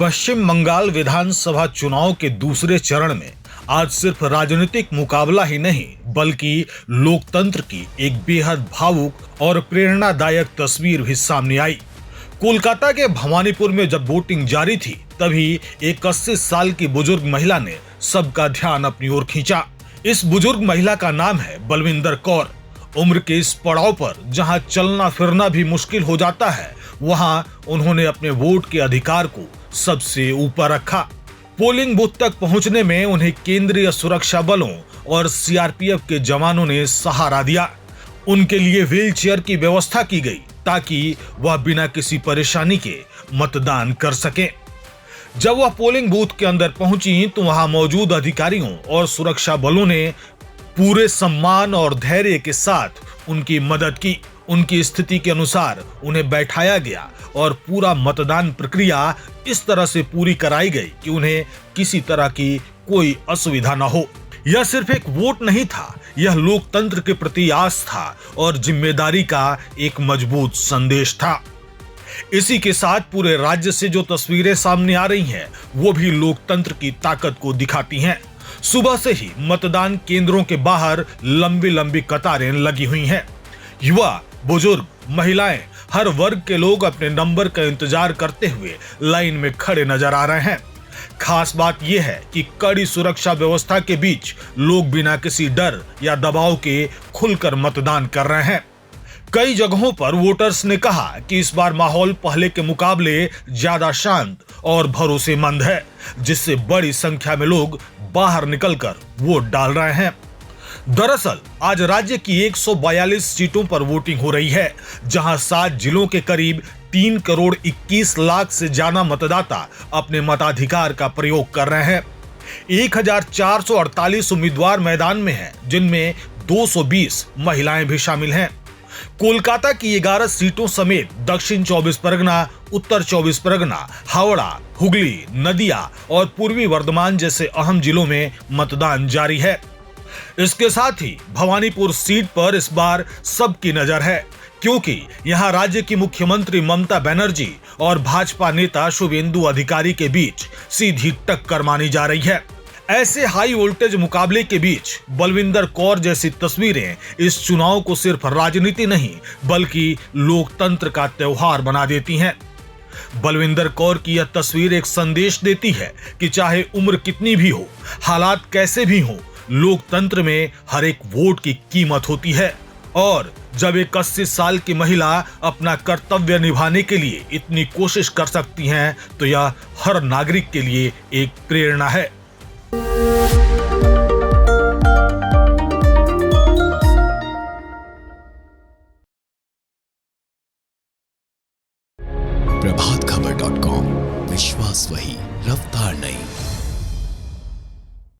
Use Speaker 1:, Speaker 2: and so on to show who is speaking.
Speaker 1: पश्चिम बंगाल विधानसभा चुनाव के दूसरे चरण में आज सिर्फ राजनीतिक मुकाबला ही नहीं बल्कि लोकतंत्र की एक बेहद भावुक और प्रेरणादायक तस्वीर भी सामने आई। कोलकाता के भवानीपुर में जब वोटिंग जारी थी तभी एक 80 साल की बुजुर्ग महिला ने सबका ध्यान अपनी ओर खींचा। इस बुजुर्ग महिला का नाम है बलविंदर कौर। उम्र के इस पड़ाव पर जहां चलना फिरना भी मुश्किल हो जाता है, वहां उन्होंने अपने वोट के अधिकार को सबसे ऊपर रखा। पोलिंग बूथ तक पहुंचने में उन्हें केंद्रीय सुरक्षा बलों और सीआरपीएफ के जवानों ने सहारा दिया। उनके लिए व्हील चेयर की व्यवस्था की गई ताकि वह बिना किसी परेशानी के मतदान कर सकें। जब वह पोलिंग बूथ के अंदर पहुंची तो वहां मौजूद अधिकारियों और सुरक्षा बलों ने पूरे सम्मान और धैर्य के साथ उनकी मदद की। उनकी स्थिति के अनुसार उन्हें बैठाया गया और पूरा मतदान प्रक्रिया इस तरह से पूरी कराई गई कि उन्हें किसी तरह की कोई असुविधा न हो। यह सिर्फ एक वोट नहीं था, यह लोकतंत्र के प्रति आस्था और जिम्मेदारी का एक मजबूत संदेश था। इसी के साथ पूरे राज्य से जो तस्वीरें सामने आ रही हैं, वो भी लोकतंत्र की ताकत को दिखाती हैं। सुबह से ही मतदान केंद्रों के बाहर लंबी लंबी कतारें लगी हुई हैं। युवा, बुजुर्ग, महिलाएं, हर वर्ग के लोग अपने नंबर का इंतजार करते हुए लाइन में खड़े नजर आ रहे हैं। खास बात यह है कि कड़ी सुरक्षा व्यवस्था के बीच लोग बिना किसी डर या दबाव के खुलकर मतदान कर रहे हैं। कई जगहों पर वोटर्स ने कहा कि इस बार माहौल पहले के मुकाबले ज्यादा शांत और भरोसेमंद है, जिससे बड़ी संख्या में लोग बाहर निकलकर वोट डाल रहे हैं। दरअसल आज राज्य की 142 सीटों पर वोटिंग हो रही है, जहां 7 जिलों के करीब 3 करोड़ 21 लाख से ज्यादा मतदाता अपने मताधिकार का प्रयोग कर रहे हैं। 1448 उम्मीदवार मैदान में हैं, जिनमें 220 महिलाएं भी शामिल हैं। कोलकाता की 11 सीटों समेत दक्षिण 24 परगना, उत्तर 24 परगना, हावड़ा, हुगली, नदिया और पूर्वी वर्धमान जैसे अहम जिलों में मतदान जारी है। इसके साथ ही भवानीपुर सीट पर इस बार सबकी नजर है, क्योंकि यहां राज्य की मुख्यमंत्री ममता बनर्जी और भाजपा नेता शुभेंदु अधिकारी के बीच सीधी टक्कर मानी जा रही है। ऐसे हाई वोल्टेज मुकाबले के बीच बलविंदर कौर जैसी तस्वीरें इस चुनाव को सिर्फ राजनीति नहीं बल्कि लोकतंत्र का त्योहार बना देती हैं। बलविंदर कौर की यह तस्वीर एक संदेश देती है कि चाहे उम्र कितनी भी हो, हालात कैसे भी हो, लोकतंत्र में हर एक वोट की कीमत होती है। और जब एक 80 साल की महिला अपना कर्तव्य निभाने के लिए इतनी कोशिश कर सकती हैं, तो यह हर नागरिक के लिए एक प्रेरणा है।
Speaker 2: प्रभातखबर.com, विश्वास वही, रफ्तार नहीं।